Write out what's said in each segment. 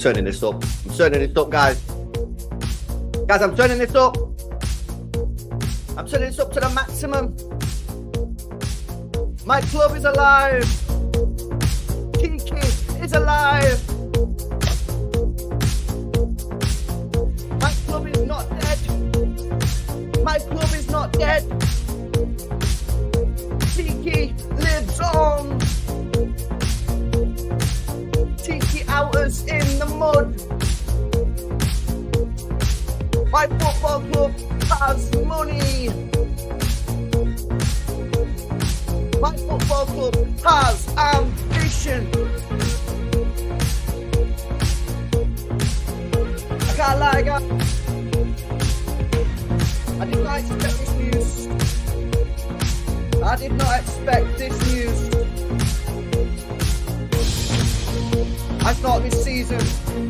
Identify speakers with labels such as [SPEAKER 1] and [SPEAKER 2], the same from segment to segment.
[SPEAKER 1] turning this up. I'm turning this up, guys. Guys, I'm turning this up. I'm turning this up to the maximum. My club is alive. Kiki is alive. My club is not dead. My club is not dead. Tiki lives on. Tiki outers in the mud. My football club has money. My football club has ambition. I can't lie, guys. I did not expect this news. I did not expect this news. I thought this season,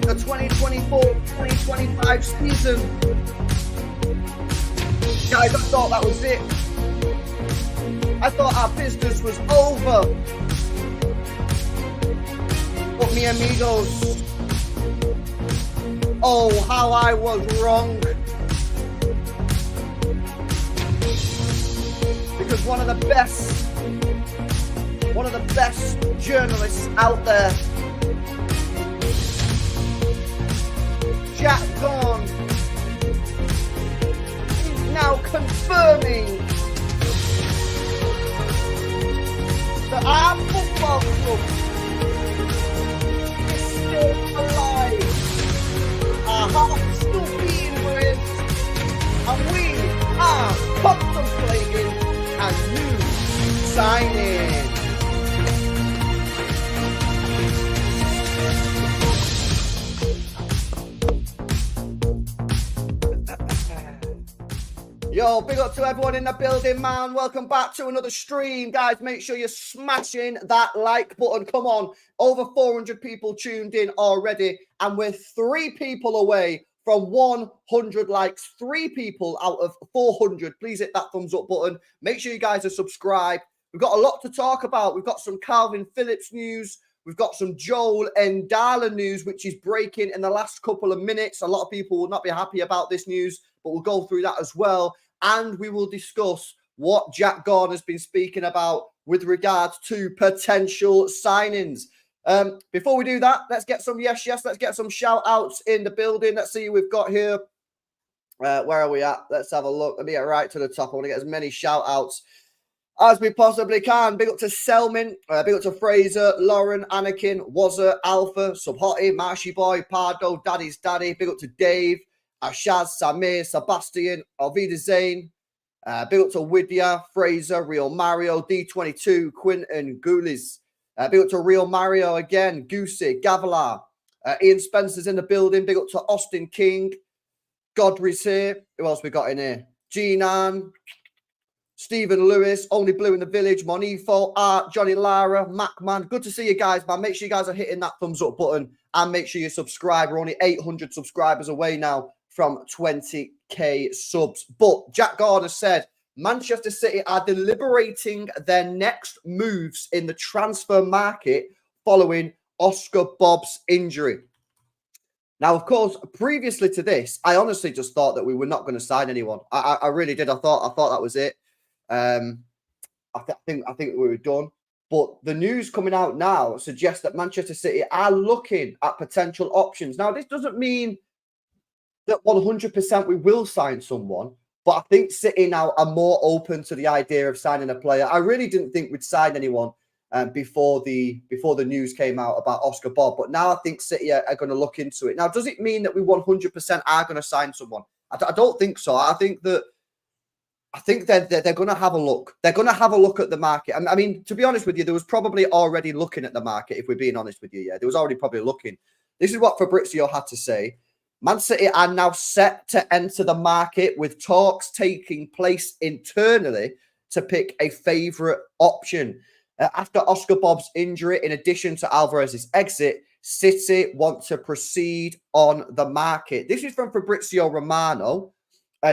[SPEAKER 1] the 2024-2025 season, guys, I thought that was it. I thought our business was over. But mi amigos, oh, how I was wrong. Because one of the best journalists out there, Jack Gaughan, is now confirming that our football club is still alive. Our heart's still beating for it, and we are contemplating a new signing. Yo, big up to everyone in the building, man. Welcome back to another stream. Guys, make sure you're smashing that like button. Come on, over 400 people tuned in already, and we're 3 people away from 100 likes. 3 people out of 400. Please hit that thumbs up button. Make sure you guys are subscribed. We've got a lot to talk about. We've got some Calvin Phillips news. We've got some Joel Ndala news, which is breaking in the last couple of minutes. A lot of people will not be happy about this news, but we'll go through that as well. And we will discuss what Jack Gaughan has been speaking about with regards to potential signings. Before we do that, let's get some yes. Let's get some shout outs in the building. Let's see who we've got here. Where are we at? Let's have a look. Let me get right to the top. I want to get as many shout outs as we possibly can. Big up to Selmin, big up to Fraser, Lauren, Anakin, Wazza, Alpha, Subhotty, Marshy Boy, Pardo, Daddy's Daddy. Big up to Dave, Ashaz, Samir, Sebastian, Alvida Zane. Big up to Widya, Fraser, Real Mario, D22, Quinton, Goulis. Big up to Real Mario again, Goosey, Gavalar. Ian Spencer's in the building. Big up to Austin King. Godry's here. Who else we got in here? G9. Stephen Lewis, Only Blue in the Village, Monifo, Art, Johnny Lara, Macman. Good to see you guys, man. Make sure you guys are hitting that thumbs up button and make sure you subscribe. We're only 800 subscribers away now from 20k subs. But Jack Gaughan has said Manchester City are deliberating their next moves in the transfer market following Oscar Bobb's injury. Now, of course, previously to this, I honestly just thought that we were not going to sign anyone. I really did. I thought that was it. I think we were done. But the news coming out now suggests that Manchester City are looking at potential options. Now, this doesn't mean that 100% we will sign someone, but I think City now are more open to the idea of signing a player. I really didn't think we'd sign anyone before the news came out about Oscar Bobb, but now I think City are going to look into it. Now, does it mean that we 100% are going to sign someone? I don't think so. I think they're going to have a look. They're going to have a look at the market. I mean, to be honest with you, there was probably already looking at the market, if we're being honest with you. Yeah, there was already probably looking. This is what Fabrizio had to say. Man City are now set to enter the market with talks taking place internally to pick a favourite option. After Oscar Bobb's injury, in addition to Alvarez's exit, City want to proceed on the market. This is from Fabrizio Romano.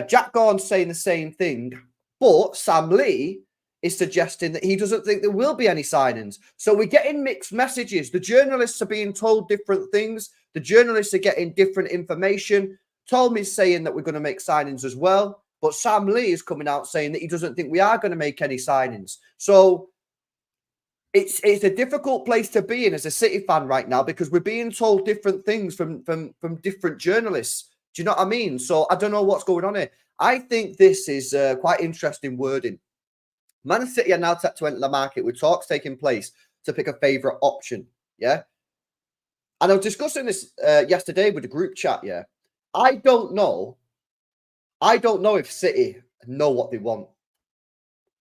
[SPEAKER 1] Jack Gaughan saying the same thing, but Sam Lee is suggesting that he doesn't think there will be any signings. So we're getting mixed messages. The journalists are being told different things. The journalists are getting different information. Tommy's saying that we're going to make signings as well. But Sam Lee is coming out saying that he doesn't think we are going to make any signings. So it's a difficult place to be in as a City fan right now because we're being told different things from different journalists. Do you know what I mean? So I don't know what's going on here. I think this is quite interesting wording. Man City are now set to enter the market with talks taking place to pick a favourite option. Yeah. And I was discussing this yesterday with the group chat. Yeah. I don't know if City know what they want.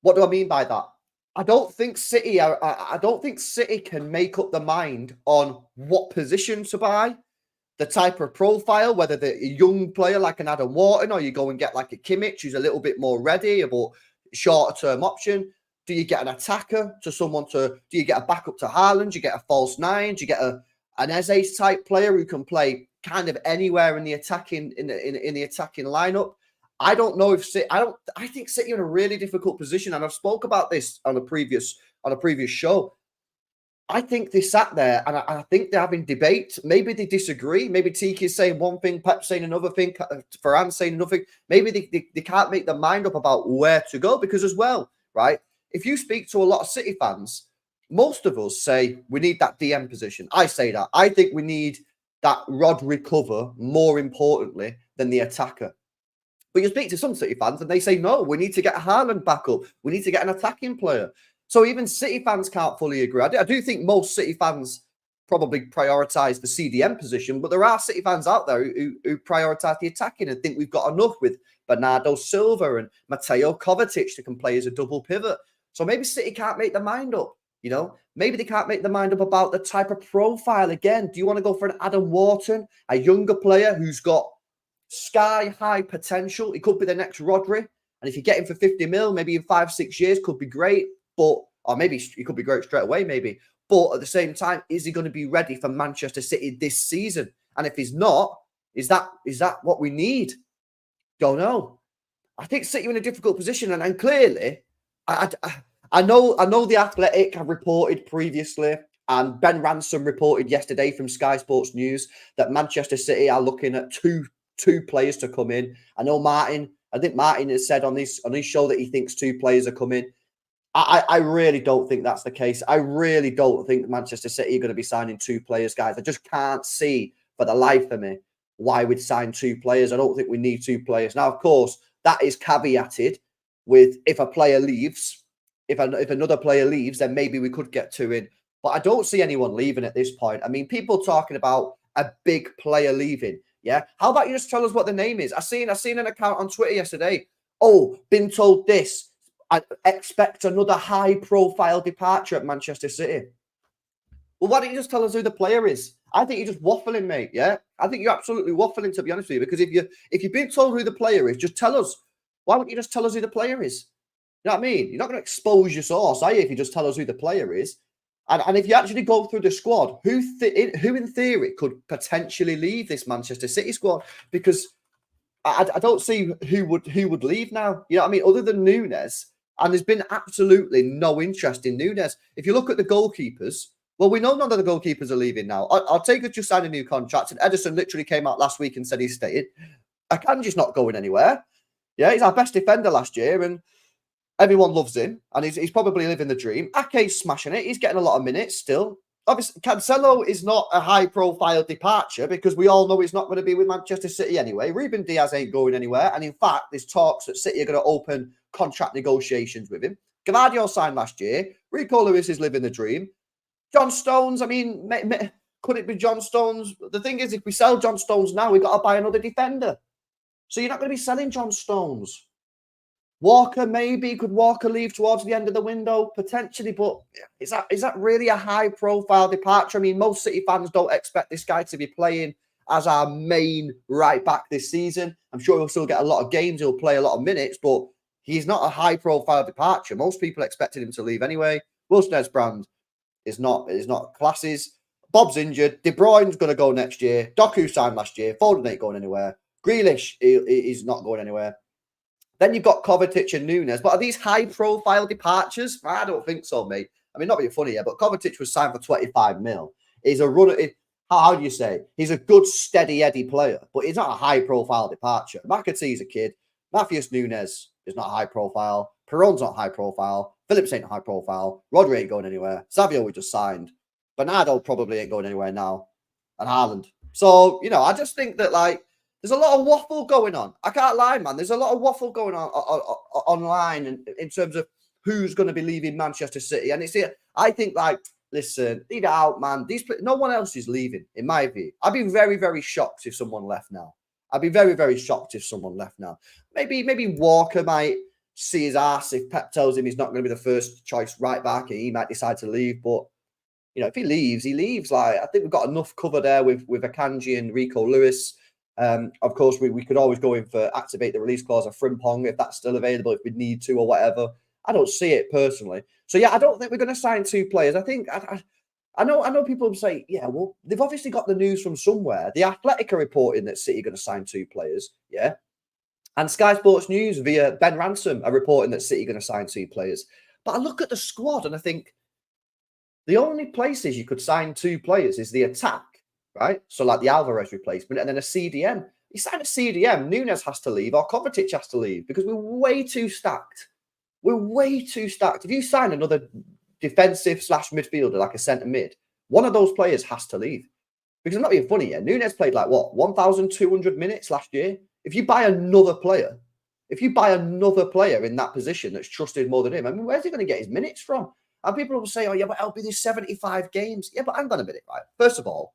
[SPEAKER 1] What do I mean by that? I don't think City can make up their mind on what position to buy, the type of profile, whether they're a young player like an Adam Wharton, or you go and get like a Kimmich who's a little bit more ready, but shorter term option. Do you get an attacker do you get a backup to Haaland? Do you get a false nine? Do you get an Eze type player who can play kind of anywhere in the attacking in the attacking lineup? I don't know if City. I think City are in a really difficult position, and I've spoke about this on a previous show. I think they sat there, and I think they're having debate. Maybe they disagree. Maybe Tiki's saying one thing, Pep's saying another thing, Ferran's saying another thing. Maybe they can't make their mind up about where to go because as well, right? If you speak to a lot of City fans, most of us say we need that DM position. I say that. I think we need that Rodri cover more importantly than the attacker. But you speak to some City fans and they say, no, we need to get a Haaland back up. We need to get an attacking player. So even City fans can't fully agree. I do think most City fans probably prioritise the CDM position, but there are City fans out there who prioritise the attacking and think we've got enough with Bernardo Silva and Mateo Kovacic that can play as a double pivot. So maybe City can't make their mind up, you know? Maybe they can't make their mind up about the type of profile. Again, do you want to go for an Adam Wharton, a younger player who's got sky-high potential? He could be the next Rodri. And if you get him for 50 mil, maybe in 5-6 years, could be great. Or maybe he could be great straight away, maybe. But at the same time, is he going to be ready for Manchester City this season? And if he's not, is that what we need? Don't know. I think City are in a difficult position. And clearly, I know the Athletic have reported previously, and Ben Ransom reported yesterday from Sky Sports News that Manchester City are looking at two players to come in. I think Martin has said on his show that he thinks 2 players are coming. I really don't think that's the case. I really don't think Manchester City are going to be signing 2 players, guys. I just can't see for the life of me why we'd sign 2 players. I don't think we need 2 players. Now, of course, that is caveated with if a player leaves, if another player leaves, then maybe we could get 2 in. But I don't see anyone leaving at this point. I mean, people talking about a big player leaving. Yeah. How about you just tell us what the name is? I seen an account on Twitter yesterday. Oh, been told this. I expect another high-profile departure at Manchester City. Well, why don't you just tell us who the player is? I think you're just waffling, mate. Yeah, I think you're absolutely waffling, to be honest with you. Because if you've been told who the player is, just tell us. Why wouldn't you just tell us who the player is? You know what I mean? You're not going to expose your source, are you? If you just tell us who the player is, and if you actually go through the squad, who in theory could potentially leave this Manchester City squad? Because I don't see who would leave now. You know what I mean? Other than Núñez. And there's been absolutely no interest in Núñez. If you look at the goalkeepers, well, we know none of the goalkeepers are leaving now. Artega's just signed a new contract, and Ederson literally came out last week and said he's staying. Akanji's not going anywhere. Yeah, he's our best defender last year, and everyone loves him, and he's probably living the dream. Ake's smashing it. He's getting a lot of minutes still. Obviously, Cancelo is not a high-profile departure because we all know he's not going to be with Manchester City anyway. Ruben Diaz ain't going anywhere, and in fact, there's talks that City are going to open contract negotiations with him. Gavardio signed last year. Rico Lewis is living the dream. John Stones, I mean, could it be John Stones? The thing is, if we sell John Stones now, we've got to buy another defender. So you're not going to be selling John Stones. Walker, maybe. Could Walker leave towards the end of the window? Potentially, but is that really a high-profile departure? I mean, most City fans don't expect this guy to be playing as our main right-back this season. I'm sure he'll still get a lot of games. He'll play a lot of minutes, but he's not a high-profile departure. Most people expected him to leave anyway. Wilson-Brand is not classes. Bob's injured. De Bruyne's going to go next year. Doku signed last year. Foden ain't going anywhere. Grealish is not going anywhere. Then you've got Kovacic and Núñez. But are these high-profile departures? I don't think so, mate. I mean, not being funny here, but Kovacic was signed for 25 mil. He's a runner. how do you say? He's a good, steady Eddie player, but he's not a high-profile departure. McAtee's a kid. Matheus Nunes is not high profile. Perron's not high profile. Phillips ain't high profile. Rodri ain't going anywhere. Savio we just signed. Bernardo probably ain't going anywhere now. And Haaland. So, you know, I just think that, like, there's a lot of waffle going on. I can't lie, man. There's a lot of waffle going on online in terms of who's going to be leaving Manchester City. And I think, like, listen, leave it out, man. No one else is leaving, in my view. I'd be very, very shocked if someone left now. I'd be very, very shocked if someone left now. Maybe Walker might see his ass if Pep tells him he's not going to be the first choice right back, and he might decide to leave. But, you know, if he leaves, he leaves. Like, I think we've got enough cover there with Akanji and Rico Lewis. Of course, we could always go in for activate the release clause of Frimpong if that's still available, if we need to or whatever. I don't see it personally. So, yeah, I don't think we're going to sign 2 players. I think... I know people say, yeah, well, they've obviously got the news from somewhere. The Athletic are reporting that City are going to sign 2 players, yeah? And Sky Sports News via Ben Ransom are reporting that City are going to sign 2 players. But I look at the squad and I think the only places you could sign 2 players is the attack, right? So like the Alvarez replacement and then a CDM. You sign a CDM, Nunes has to leave or Kovacic has to leave because we're way too stacked. We're way too stacked. If you sign another defensive / midfielder, like a centre mid, one of those players has to leave. Because I'm not being funny here. Nunes played like what, 1,200 minutes last year? If you buy another player in that position that's trusted more than him, I mean, where's he going to get his minutes from? And people will say, oh, yeah, but LB, there's 75 games. Yeah, but hang on a minute, right? First of all,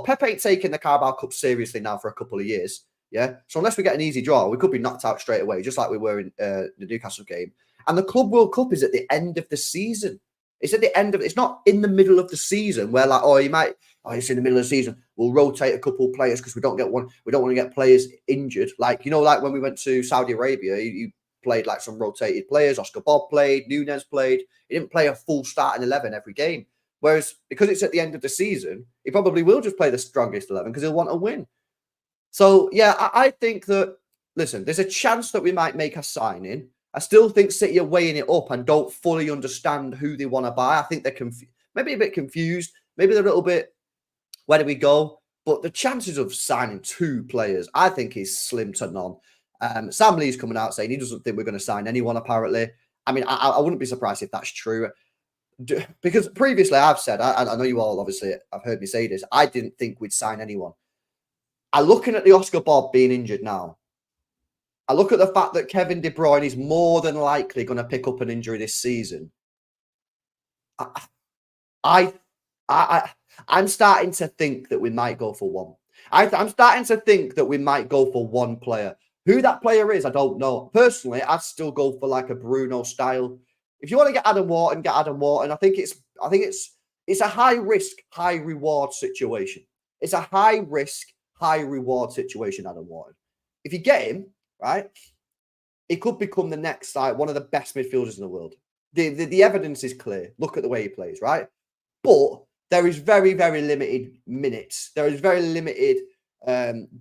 [SPEAKER 1] Pep ain't taking the Carabao Cup seriously now for a couple of years. Yeah. So unless we get an easy draw, we could be knocked out straight away, just like we were in the Newcastle game. And the Club World Cup is at the end of the season. It's at the end of it. It's not in the middle of the season where, like, it's in the middle of the season. We'll rotate a couple of players because we don't want to get players injured. Like, you know, like when we went to Saudi Arabia, you played like some rotated players. Oscar Bob played, Nunes played. He didn't play a full starting 11 every game. Whereas because it's at the end of the season, he probably will just play the strongest 11 because he'll want to win. So, yeah, I think that, listen, there's a chance that we might make a signing. I still think City are weighing it up and don't fully understand who they want to buy. I think they're maybe a bit confused. Maybe they're a little bit, where do we go? But the chances of signing 2 players, I think, is slim to none. Sam Lee's coming out saying he doesn't think we're going to sign anyone, apparently. I mean, I wouldn't be surprised if that's true. Because previously I've said, I know you all obviously have heard me say this, I didn't think we'd sign anyone. I'm looking at the Oscar Bob being injured now. I look at the fact that Kevin De Bruyne is more than likely going to pick up an injury this season. I'm starting to think that we might go for one. I'm starting to think that we might go for one player. Who that player is, I don't know. Personally, I'd still go for like a Bruno style. If you want to get Adam Wharton, get Adam Wharton. I think it's a high risk, high reward situation. It's a high risk, high reward situation, Adam Wharton. If you get him, right, he could become the next, like, one of the best midfielders in the world. The evidence is clear. Look at the way he plays, right? But there is very, very limited minutes. There is very limited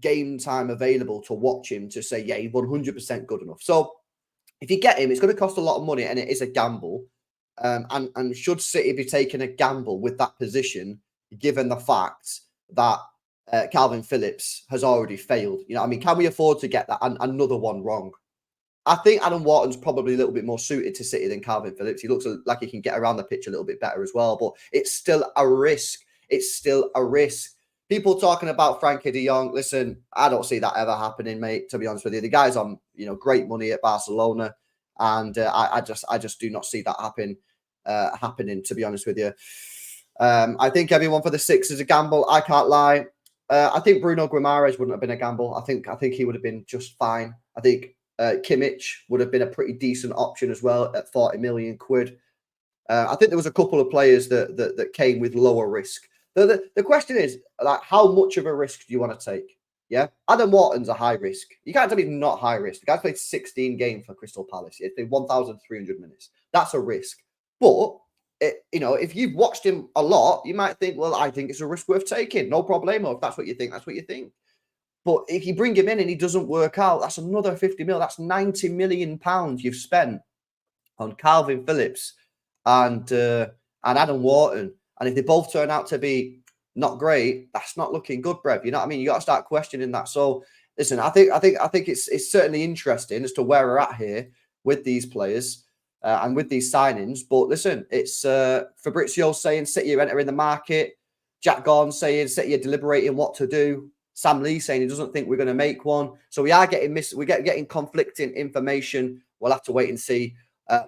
[SPEAKER 1] game time available to watch him to say, yeah, he's 100% good enough. So if you get him, it's going to cost a lot of money, and it is a gamble. And should City be taking a gamble with that position, given the fact that Calvin Phillips has already failed? You know, I mean, can we afford to get that another one wrong? I think Adam Wharton's probably a little bit more suited to City than Calvin Phillips. He looks like he can get around the pitch a little bit better as well, but it's still a risk. It's still a risk. People talking about Frankie de Jong, listen, I don't see that ever happening, mate, to be honest with you. The guy's on, you know, great money at Barcelona, and I just do not see that happening, to be honest with you. I think everyone for the 6 is a gamble. I can't lie. I think Bruno Guimaraes wouldn't have been a gamble. I think he would have been just fine. I think Kimmich would have been a pretty decent option as well at 40 million quid. I think there was a couple of players that came with lower risk. The question is, like, how much of a risk do you want to take? Yeah, Adam Wharton's a high risk. You can't tell me he's not high risk. The guy's played 16 games for Crystal Palace. He's played 1,300 minutes. That's a risk. But you know, if you've watched him a lot, you might think, well, I think it's a risk worth taking. No problemo. If that's what you think, that's what you think. But if you bring him in and he doesn't work out, that's another 50 mil. That's 90 million pounds you've spent on Calvin Phillips and Adam Wharton. And if they both turn out to be not great. That's not looking good, Brev. You know what I mean? You got to start questioning that. So listen, I think it's certainly interesting as to where we're at here with these players and with these signings. But listen, it's Fabrizio saying City are entering the market. Jack Gaughan saying City are deliberating what to do. Sam Lee saying he doesn't think we're going to make one. So we are getting getting conflicting information. We'll have to wait and see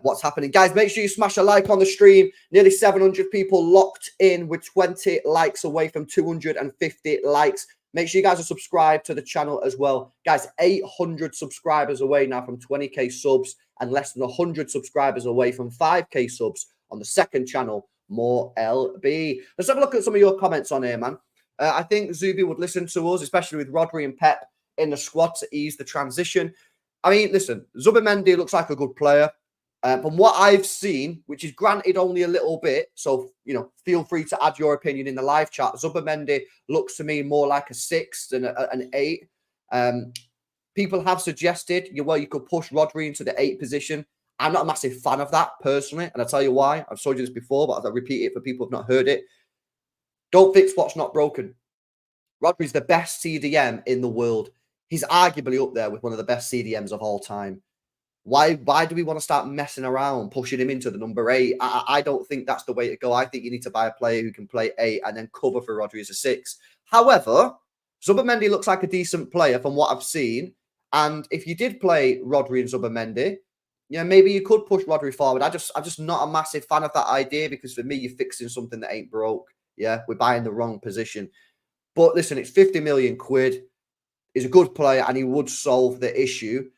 [SPEAKER 1] what's happening. Guys, make sure you smash a like on the stream. Nearly 700 people locked in with 20 likes away from 250 likes. Make sure you guys are subscribed to the channel as well. Guys, 800 subscribers away now from 20k subs and less than 100 subscribers away from 5k subs on the second channel, More LB. Let's have a look at some of your comments on here, man. I think Zubi would listen to us, especially with Rodri and Pep in the squad to ease the transition. I mean, listen, Zubimendi looks like a good player. From what I've seen, which is granted only a little bit, so, you know, feel free to add your opinion in the live chat. Zubimendi looks to me more like a 6 than an 8. People have suggested, you could push Rodri into the 8 position. I'm not a massive fan of that, personally, and I'll tell you why. I've told you this before, but I'll repeat it for people who have not heard it. Don't fix what's not broken. Rodri's the best CDM in the world. He's arguably up there with one of the best CDMs of all time. Why do we want to start messing around, pushing him into the number 8? I don't think that's the way to go. I think you need to buy a player who can play 8 and then cover for Rodri as a 6. However, Zubimendi looks like a decent player from what I've seen. And if you did play Rodri and Zubimendi, yeah, maybe you could push Rodri forward. I'm just not a massive fan of that idea because for me, you're fixing something that ain't broke. Yeah, we're buying the wrong position. But listen, it's 50 million quid. He's a good player and he would solve the issue.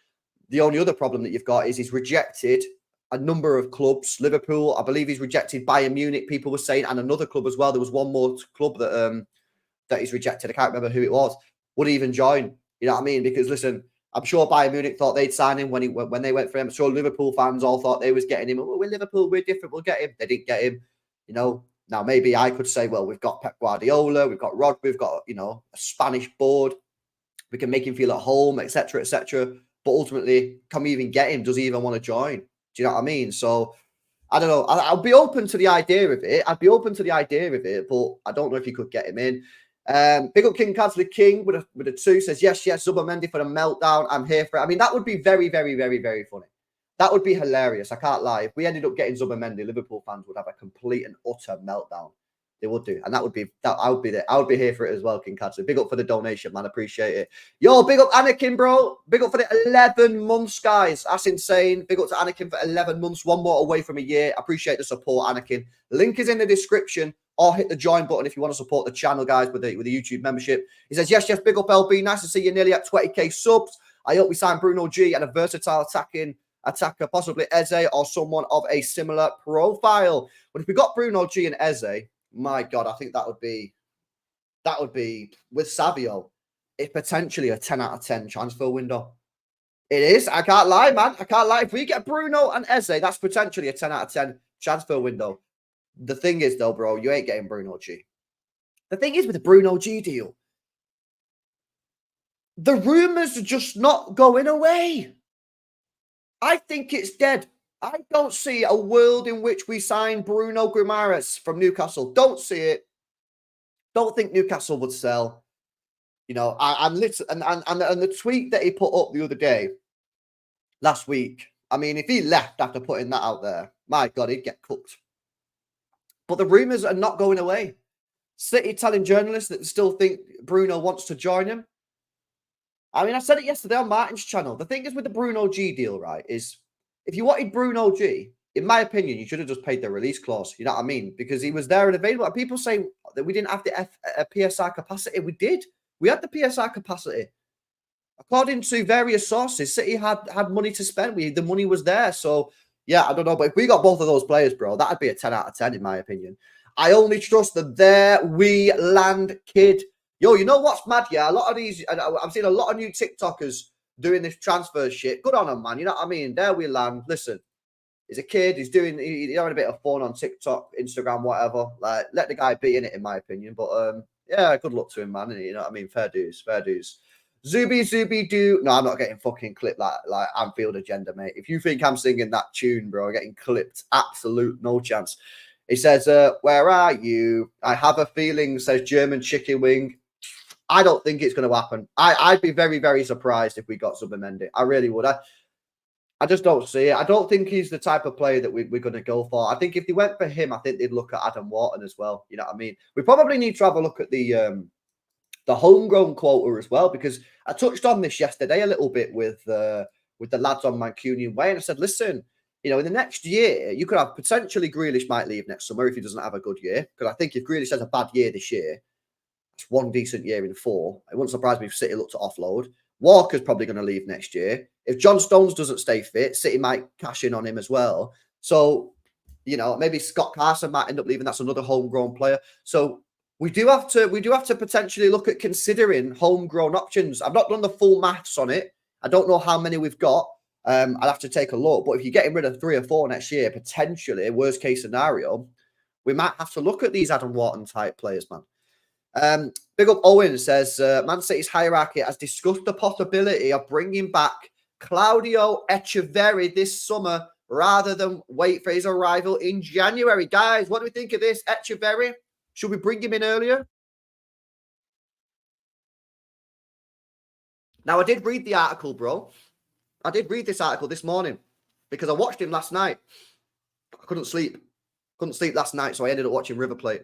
[SPEAKER 1] The only other problem that you've got is he's rejected a number of clubs. Liverpool, I believe he's rejected Bayern Munich, people were saying, and another club as well. There was one more club that he's rejected. I can't remember who it was. Would he even join? You know what I mean? Because listen, I'm sure Bayern Munich thought they'd sign him when they went for him. I'm sure Liverpool fans all thought they was getting him. Oh, we're Liverpool, we're different, we'll get him. They didn't get him. You know, now maybe I could say, well, we've got Pep Guardiola, we've got Rodri, we've got, you know, a Spanish board. We can make him feel at home, etc., etc. But ultimately, can we even get him? Does he even want to join? Do you know what I mean? So, I don't know. I'll be open to the idea of it. I'd be open to the idea of it, but I don't know if you could get him in. Big up King Casley King with a 2 says, yes, Zubimendi for the meltdown. I'm here for it. I mean, that would be very, very, very, very funny. That would be hilarious. I can't lie. If we ended up getting Zubimendi, Liverpool fans would have a complete and utter meltdown. They would do. And I would be there. I would be here for it as well, King Casley. Big up for the donation, man. Appreciate it. Yo, big up Anakin, bro. Big up for the 11 months, guys. That's insane. Big up to Anakin for 11 months. One more away from a year. I appreciate the support, Anakin. Link is in the description. Or hit the join button if you want to support the channel, guys, with the YouTube membership. He says, yes, big up LB. Nice to see you nearly at 20k subs. I hope we sign Bruno G and a versatile attacker, possibly Eze or someone of a similar profile. But if we got Bruno G and Eze, my God, I think that would be with Savio, it's potentially a 10 out of 10 transfer window. It is. I can't lie, man. I can't lie. If we get Bruno and Eze, that's potentially a 10 out of 10 transfer window. The thing is, though, bro, you ain't getting Bruno G. The thing is with the Bruno G deal, the rumours are just not going away. I think it's dead. I don't see a world in which we sign Bruno Guimaraes from Newcastle. Don't see it. Don't think Newcastle would sell. You know, I'm literally, and the tweet that he put up the other day, last week, I mean, if he left after putting that out there, my God, he'd get cooked. But the rumours are not going away. City telling journalists that they still think Bruno wants to join him. I mean, I said it yesterday on Martin's channel. The thing is with the Bruno G deal, right, is if you wanted Bruno G, in my opinion, you should have just paid the release clause. You know what I mean? Because he was there and available. And people say that we didn't have the PSR capacity. We did. We had the PSR capacity. According to various sources, City had money to spend. The money was there. So, yeah, I don't know. But if we got both of those players, bro, that would be a 10 out of 10, in my opinion. I only trust the There We Land kid. Yo, you know what's mad? Yeah, a lot of these, I've seen a lot of new TikTokers doing this transfer shit. Good on him, man. You know what I mean? There We Land. Listen, he's a kid. He's having a bit of fun on TikTok, Instagram, whatever. Like, let the guy be in it, in my opinion. But, yeah, good luck to him, man. You know what I mean? Fair dues, fair dues. Zuby do. No, I'm not getting fucking clipped like Anfield Agenda, mate. If you think I'm singing that tune, bro, getting clipped, absolute no chance. He says, where are you? I have a feeling, says German Chicken Wing. I don't think it's going to happen. I'd be very, very surprised if we got Zubimendi. I really would. I just don't see it. I don't think he's the type of player that we're going to go for. I think if they went for him, I think they'd look at Adam Wharton as well. You know what I mean? We probably need to have a look at the homegrown quota as well, because I touched on this yesterday a little bit with the lads on Mancunian Way, and I said, listen, you know, in the next year, you could have potentially Grealish might leave next summer if he doesn't have a good year. Because I think if Grealish has a bad year this year, it's one decent year in 4. It wouldn't surprise me if City looked to offload. Walker's probably going to leave next year. If John Stones doesn't stay fit, City might cash in on him as well. So, you know, maybe Scott Carson might end up leaving. That's another homegrown player. So we do have to potentially look at considering homegrown options. I've not done the full maths on it. I don't know how many we've got. I'd have to take a look. But if you're getting rid of 3 or 4 next year, potentially, worst case scenario, we might have to look at these Adam Wharton type players, man. Big up Owen says, Man City's hierarchy has discussed the possibility of bringing back Claudio Echeverri this summer rather than wait for his arrival in January. Guys, what do we think of this? Echeverri, should we bring him in earlier? Now, I did read the article, bro. I did read this article this morning because I watched him last night. I couldn't sleep. Couldn't sleep last night, so I ended up watching River Plate.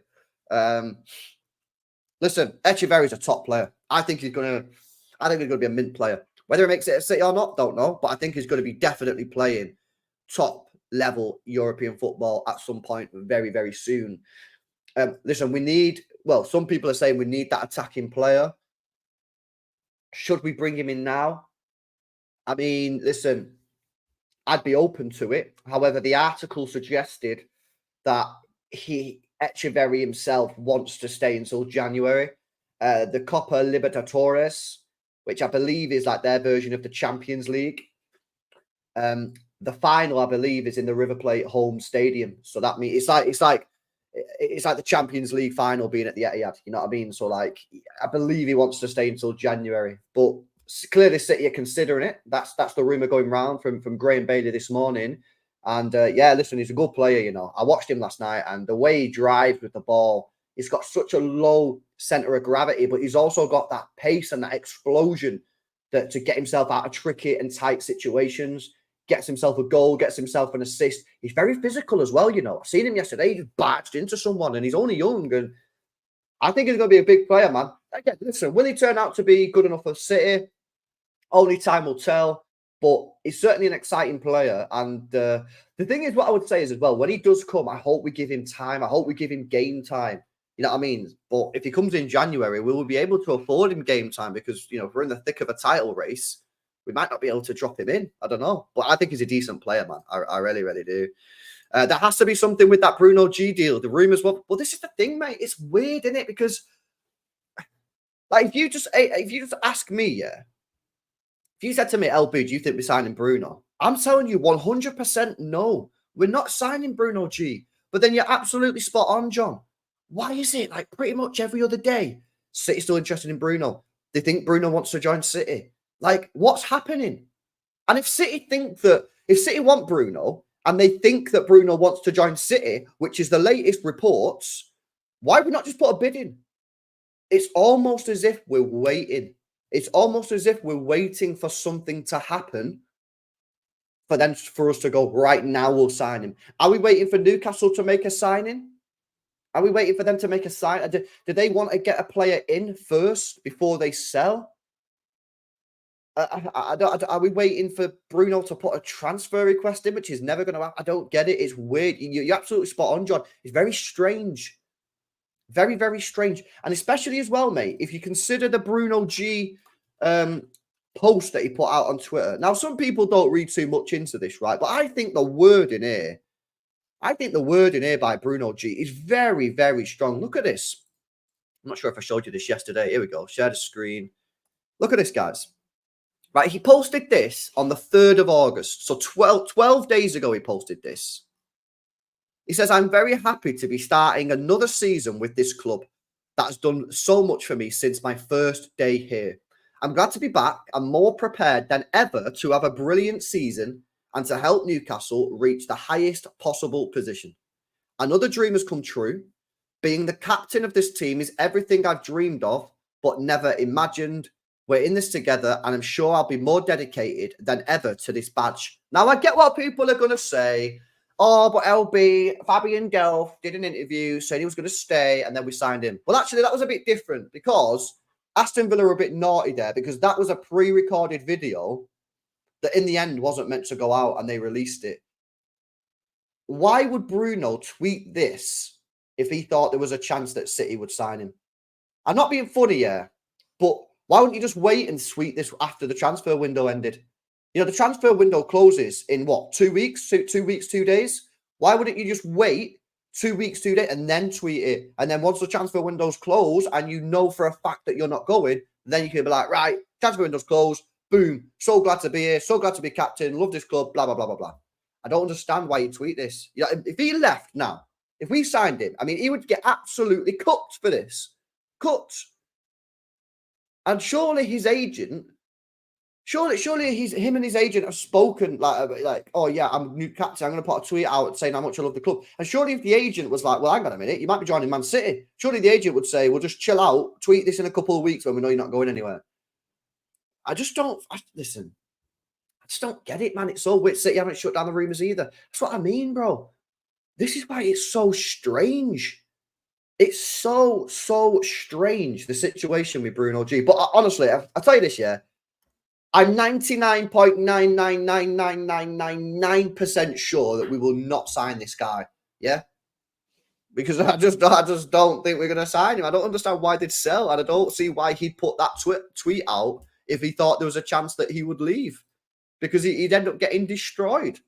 [SPEAKER 1] Listen, Echeverri's a top player. I think he's going to be a mint player. Whether he makes it at City or not, don't know. But I think he's going to be definitely playing top level European football at some point very, very soon. Listen, some people are saying we need that attacking player. Should we bring him in now? I mean, listen, I'd be open to it. However, the article suggested that Echeverri himself wants to stay until January. The Copa Libertadores, which I believe is like their version of the Champions League. The final, I believe, is in the River Plate home stadium. So that means it's like the Champions League final being at the Etihad. You know what I mean? So like, I believe he wants to stay until January, but clearly City are considering it. That's the rumor going round from Graham Bailey this morning. And yeah, listen, he's a good player. You know, I watched him last night, and the way he drives with the ball, he's got such a low center of gravity, but he's also got that pace and that explosion to get himself out of tricky and tight situations. Gets himself a goal, gets himself an assist. He's very physical as well, you know. I seen him yesterday. He just barged into someone, and he's only young. And I think he's going to be a big player, man. Again, listen, will he turn out to be good enough for City? Only time will tell. But he's certainly an exciting player. And the thing is, what I would say is as well, when he does come, I hope we give him time. I hope we give him game time. You know what I mean? But if he comes in January, we will be able to afford him game time because, you know, if we're in the thick of a title race, we might not be able to drop him in. I don't know. But I think he's a decent player, man. I really, really do. There has to be something with that Bruno G deal. The rumours, well, this is the thing, mate. It's weird, isn't it? Because, like, if you just ask me, yeah, if you said to me, LB, do you think we're signing Bruno? I'm telling you 100% no. We're not signing Bruno G. But then you're absolutely spot on, John. Why is it, like, pretty much every other day, City's still interested in Bruno? They think Bruno wants to join City. Like, what's happening? And if City want Bruno and they think that Bruno wants to join City, which is the latest reports, why would we not just put a bid in? It's almost as if we're waiting. It's almost as if we're waiting for something to happen for us to go, right now we'll sign him. Are we waiting for Newcastle to make a signing? Are we waiting for them to make a sign? Do they want to get a player in first before they sell? Are we waiting for Bruno to put a transfer request in, which is never going to happen? I don't get it. It's weird. You're absolutely spot on, John. It's very strange. Very, very strange. And especially as well, mate, if you consider the Bruno G post that he put out on Twitter. Now, some people don't read too much into this, right? But I think the word in here by Bruno G is very, very strong. Look at this. I'm not sure if I showed you this yesterday. Here we go. Share the screen. Look at this, guys. Right, he posted this on the 3rd of August. So 12 days ago, he posted this. He says, I'm very happy to be starting another season with this club that has done so much for me since my first day here. I'm glad to be back and more prepared than ever to have a brilliant season and to help Newcastle reach the highest possible position. Another dream has come true. Being the captain of this team is everything I've dreamed of, but never imagined. We're in this together, and I'm sure I'll be more dedicated than ever to this badge. Now, I get what people are going to say. Oh, but LB, Fabian Delph did an interview, said he was going to stay, and then we signed him. Well, actually, that was a bit different because Aston Villa were a bit naughty there because that was a pre-recorded video that in the end wasn't meant to go out, and they released it. Why would Bruno tweet this if he thought there was a chance that City would sign him? I'm not being funny here, but why wouldn't you just wait and tweet this after the transfer window ended? You know, the transfer window closes in what, 2 weeks? 2 weeks, 2 days? Why wouldn't you just wait 2 weeks, 2 days, and then tweet it? And then once the transfer window's closed and you know for a fact that you're not going, then you can be like, right, transfer window's closed, boom, so glad to be here, so glad to be captain, love this club, blah, blah, blah, blah, blah. I don't understand why you tweet this. You know, if he left now, if we signed him, I mean, he would get absolutely cooked for this. Cooked. And surely his agent, surely him and his agent have spoken like, oh yeah, I'm new captain. I'm going to put a tweet out saying how much I love the club. And surely if the agent was like, well, hang on a minute, you might be joining Man City. Surely the agent would say, well, just chill out, tweet this in a couple of weeks when we know you're not going anywhere. I just don't get it, man. It's so weird. City haven't shut down the rumours either. That's what I mean, bro. This is why it's so strange. It's so strange, the situation with Bruno G. But honestly, I'll tell you this, yeah. I'm 99.9999999% sure that we will not sign this guy. Yeah. Because I just don't think we're going to sign him. I don't understand why they'd sell. And I don't see why he'd put that tweet out if he thought there was a chance that he would leave. Because he'd end up getting destroyed.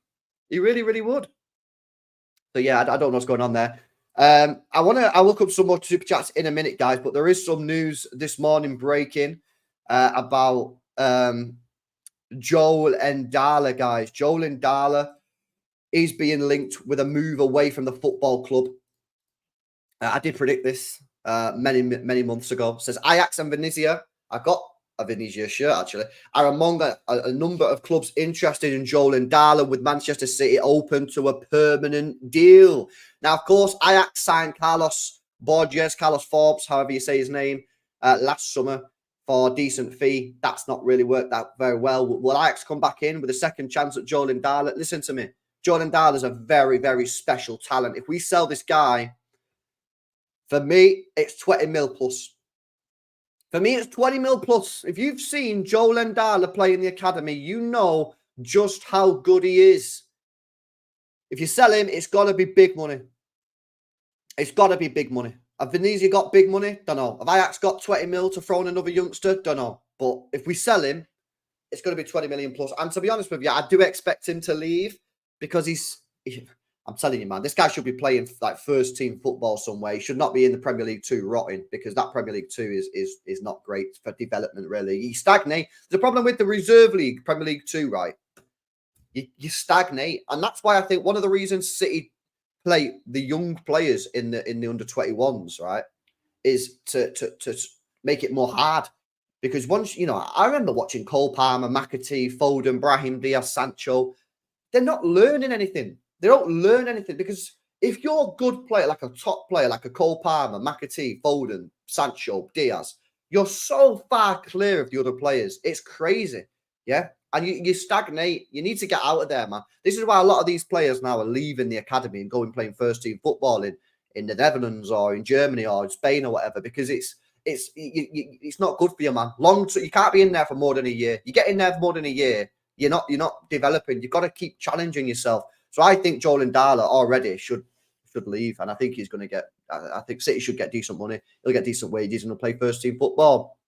[SPEAKER 1] He really, really would. So yeah, I don't know what's going on there. I'll look up some more super chats in a minute, guys. But there is some news this morning breaking about Joel Ndala, guys. Joel Ndala is being linked with a move away from the football club. I did predict this many months ago. It says Ajax and Venezia. I've got a Venezia shirt, actually, are among a number of clubs interested in Joel Ndala, with Manchester City open to a permanent deal. Now, of course, Ajax signed Carlos Forbes, however you say his name, last summer for a decent fee. That's not really worked out very well. Will Ajax come back in with a second chance at Joel Ndala? Listen to me. Joel Ndala is a very, very special talent. If we sell this guy, for me, it's 20 mil plus. For me, it's 20 mil plus. If you've seen Joel Ndala play in the academy, you know just how good he is. If you sell him, it's got to be big money. It's got to be big money. Have Venezia got big money? Don't know. Have Ajax got 20 mil to throw in another youngster? Don't know. But if we sell him, it's going to be 20 million plus. And to be honest with you, I do expect him to leave because I'm telling you, man, this guy should be playing like first team football somewhere. He should not be in the Premier League 2 rotting, because that Premier League 2 is not great for development, really. You stagnate. The problem with the Reserve League, Premier League 2, right? You stagnate. And that's why I think one of the reasons City play the young players in the under-21s, right, is to make it more hard. Because once, you know, I remember watching Cole Palmer, McAtee, Foden, Brahim Diaz, Sancho. They're not learning anything. They don't learn anything, because if you're a good player, like a top player, like a Cole Palmer, McAtee, Foden, Sancho, Diaz, you're so far clear of the other players. It's crazy. Yeah. And you stagnate. You need to get out of there, man. This is why a lot of these players now are leaving the academy and going playing first team football in the Netherlands or in Germany or in Spain or whatever, because it's not good for you, man. You can't be in there for more than a year. You get in there for more than a year, you're not developing. You've got to keep challenging yourself. So I think Joel Ndala already should leave, and I think he's going to get. I think City should get decent money. He'll get decent wages and he'll play first team football.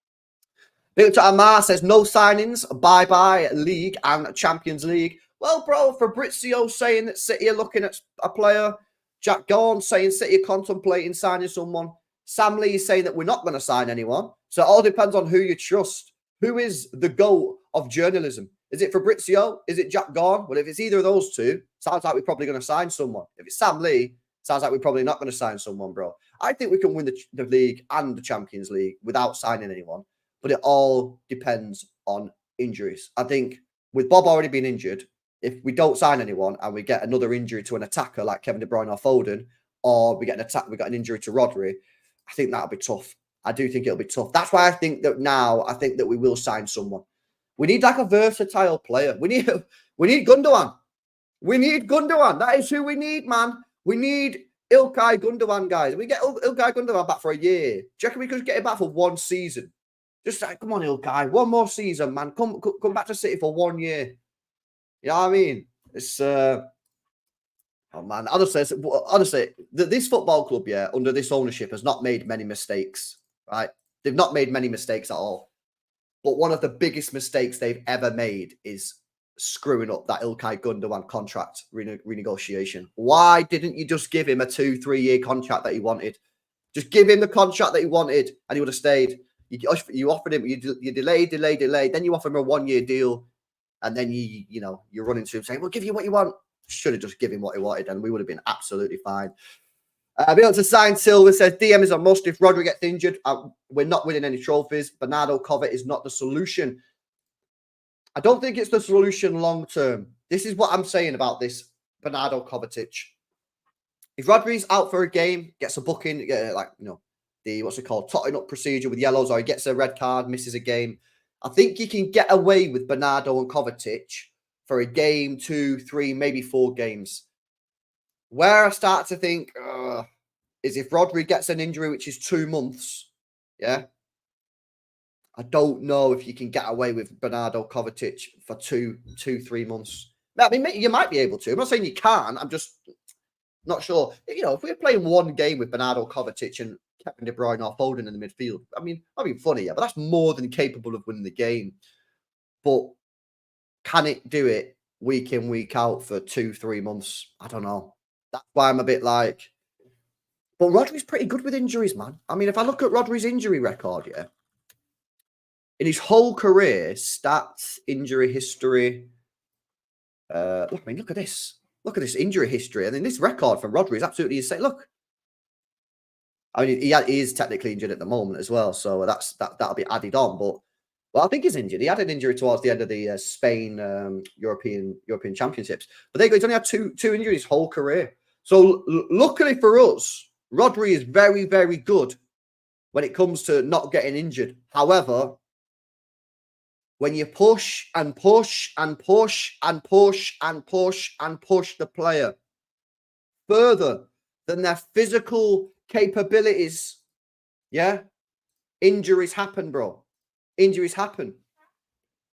[SPEAKER 1] Victor Amar says no signings, bye league and Champions League. Well, bro, Fabrizio saying that City are looking at a player. Jack Gaughan saying City are contemplating signing someone. Sam Lee is saying that we're not going to sign anyone. So it all depends on who you trust. Who is the GOAT of journalism? Is it Fabrizio? Is it Jack Gaughan? Well, if it's either of those two, sounds like we're probably going to sign someone. If it's Sam Lee, sounds like we're probably not going to sign someone, bro. I think we can win the league and the Champions League without signing anyone, but it all depends on injuries. I think with Bob already being injured, if we don't sign anyone and we get another injury to an attacker like Kevin De Bruyne or Foden, or we get an attack, we got an injury to Rodri, I think that'll be tough. I do think it'll be tough. That's why I think that now, I think that we will sign someone. We need like a versatile player. We need Gundogan. We need Gundogan. That is who we need, man. We need Ilkay Gundogan, guys. We get Ilkay Gundogan back for a year. Do you reckon we could get him back for 1 season? Just like, come on, Ilkay. 1 more season, man. Come back to City for 1 year. You know what I mean? It's oh man. Honestly, this football club, yeah, under this ownership has not made many mistakes, right? They've not made many mistakes at all. But one of the biggest mistakes they've ever made is screwing up that Ilkay Gundogan contract renegotiation. Why didn't you just give him a 2-3 year contract that he wanted? Just give him the contract that he wanted and he would have stayed. You offered him, you delayed. Then you offer him a 1 year deal. And then you're running to him saying, we'll give you what you want. Should have just given him what he wanted and we would have been absolutely fine. Be able to sign Silver says DM is a must if Rodri gets injured. We're not winning any trophies. Bernardo Kovac is not the solution. I don't think it's the solution long term. This is what I'm saying about this Bernardo Kovacic. If Rodri's out for a game, gets a booking, the what's it called, totting up procedure with yellows, or he gets a red card, misses a game, I think you can get away with Bernardo and Kovacic for a game, 2, 3, maybe 4 games. Where I start to think is if Rodri gets an injury, which is 2 months, yeah, I don't know if you can get away with Bernardo Kovacic for 2, 3 months. I mean, you might be able to. I'm not saying you can't. I'm just not sure. If we're playing 1 game with Bernardo Kovacic and Kevin De Bruyne or Foden in the midfield, I mean, that'd be funny, yeah, but that's more than capable of winning the game. But can it do it week in, week out for 2, 3 months? I don't know. That's why I'm a bit like... But Rodri's pretty good with injuries, man. I mean, if I look at Rodri's injury record, yeah, in his whole career, stats, injury history... look at this. Look at this injury history. I mean, this record for Rodri is absolutely insane. Look. I mean, he is technically injured at the moment as well, so that'll be added on. But I think he's injured. He had an injury towards the end of the Spain European Championships. But there you go. He's only had two injuries his whole career. So luckily for us, Rodri is very, very good when it comes to not getting injured. However, when you push and push and push and push and push and push the player further than their physical capabilities, yeah, injuries happen, bro. Injuries happen.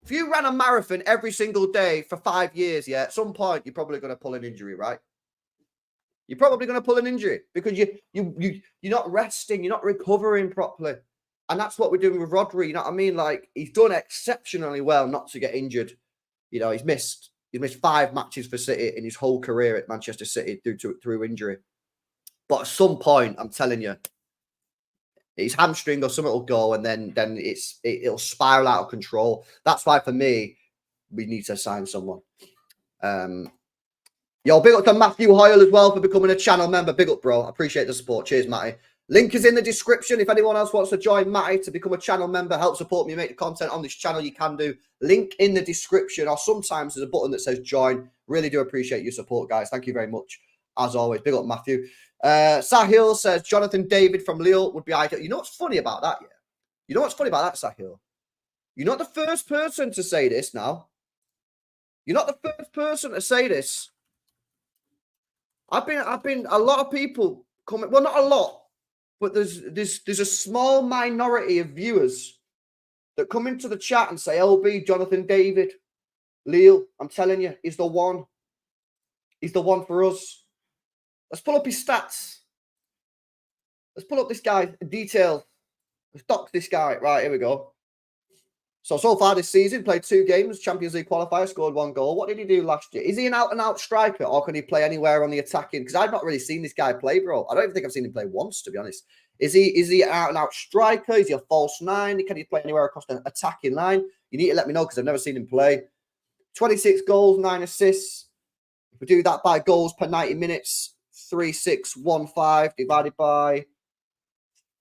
[SPEAKER 1] If you ran a marathon every single day for 5 years, yeah, at some point you're probably going to pull an injury, right? You're probably going to pull an injury because you're not resting, you're not recovering properly. And that's what we're doing with Rodri, you know what I mean? Like, he's done exceptionally well not to get injured. He's missed 5 matches for City in his whole career at Manchester City through injury. But at some point, I'm telling you, his hamstring or something will go, and then it'll spiral out of control. That's why, for me, we need to sign someone. Big up to Matthew Hoyle as well for becoming a channel member. Big up, bro. I appreciate the support. Cheers, Matty. Link is in the description. If anyone else wants to join Matty to become a channel member, help support me, make the content on this channel, you can do. Link in the description, or sometimes there's a button that says join. Really do appreciate your support, guys. Thank you very much. As always, big up, Matthew. Sahil says Jonathan David from Lille would be ideal. You know what's funny about that, yeah? You know what's funny about that, Sahil? You're not the first person to say this now. You're not the first person to say this. I've been a lot of people coming, well, not a lot, but there's a small minority of viewers that come into the chat and say, LB, Jonathan David, Lille, I'm telling you, he's the one. He's the one for us. Let's pull up his stats. Let's pull up this guy in detail. Let's dox this guy. Right, here we go. So far this season, played 2 games, Champions League qualifier, scored 1 goal. What did he do last year? Is he an out-and-out striker, or can he play anywhere on the attacking? Because I've not really seen this guy play, bro. I don't even think I've seen him play once, to be honest. Is he an out-and-out striker? Is he a false 9? Can he play anywhere across the attacking line? You need to let me know, because I've never seen him play. 26 goals, 9 assists. If we do that by goals per 90 minutes, 3,615 divided by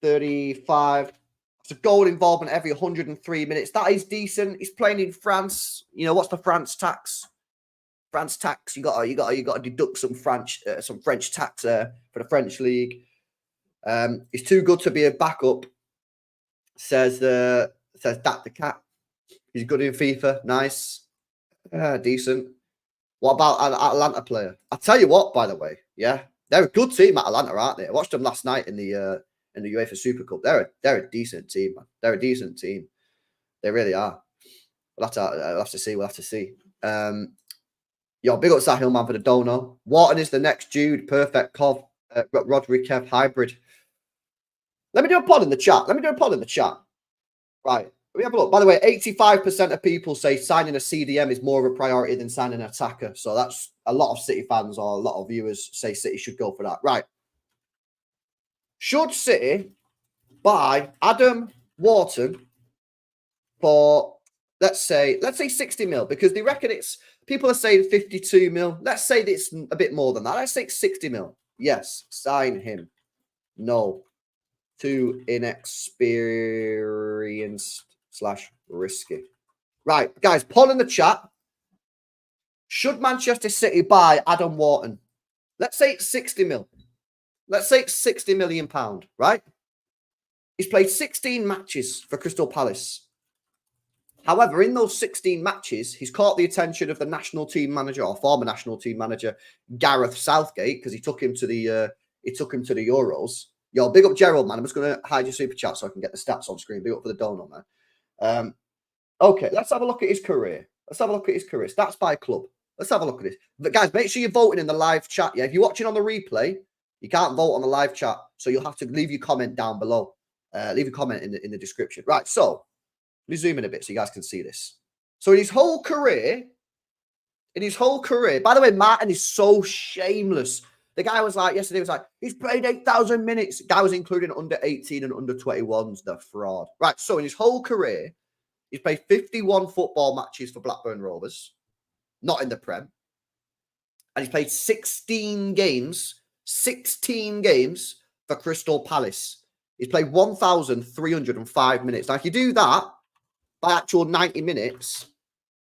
[SPEAKER 1] 35. It's a goal involvement every 103 minutes. That is decent. He's playing in France. What's the France tax? France tax. You got to deduct some French tax for the French league. He's too good to be a backup. Says Dat the cat. He's good in FIFA. Nice, decent. What about an Atlanta player? I'll tell you what. By the way, yeah, they're a good team at Atlanta, aren't they? I watched them last night in the UEFA Super Cup. They're a decent team, man. They're a decent team. They really are. We'll have to see. We'll have to see. Yo, big up Sahil, man, for the dono. Wharton is the next Jude. Perfect Cov. Rodri Kev hybrid. Let me do a poll in the chat. Right. Let me have a look. By the way, 85% of people say signing a CDM is more of a priority than signing an attacker. So that's a lot of City fans or a lot of viewers say City should go for that. Right. Should City buy Adam Wharton for, let's say 60 mil? Because they reckon people are saying 52 mil. Let's say it's a bit more than that. Let's say 60 mil. Yes. Sign him. No. Too inexperienced / risky. Right, guys, poll in the chat. Should Manchester City buy Adam Wharton? Let's say it's 60 mil. Let's say it's £60 million, right? He's played 16 matches for Crystal Palace. However, in those 16 matches, he's caught the attention of the national team manager or former national team manager, Gareth Southgate, because he took him to the Euros. Yo, big up Gerald, man. I'm just going to hide your super chat so I can get the stats on screen. Big up for the donut, man. Okay, let's have a look at his career. Stats by club. Let's have a look at this. But guys, make sure you're voting in the live chat. Yeah, if you're watching on the replay, you can't vote on the live chat, so you'll have to leave your comment down below. Leave a comment in the description. Right, so let me zoom in a bit so you guys can see this. So in his whole career, by the way, Martin is so shameless. The guy was like, yesterday was like, he's played 8,000 minutes. Guy was including under 18 and under 21s, the fraud. Right, so in his whole career, he's played 51 football matches for Blackburn Rovers, not in the Prem. And he's played 16 games for Crystal Palace. He's played 1,305 minutes. Now, if you do that by actual 90 minutes,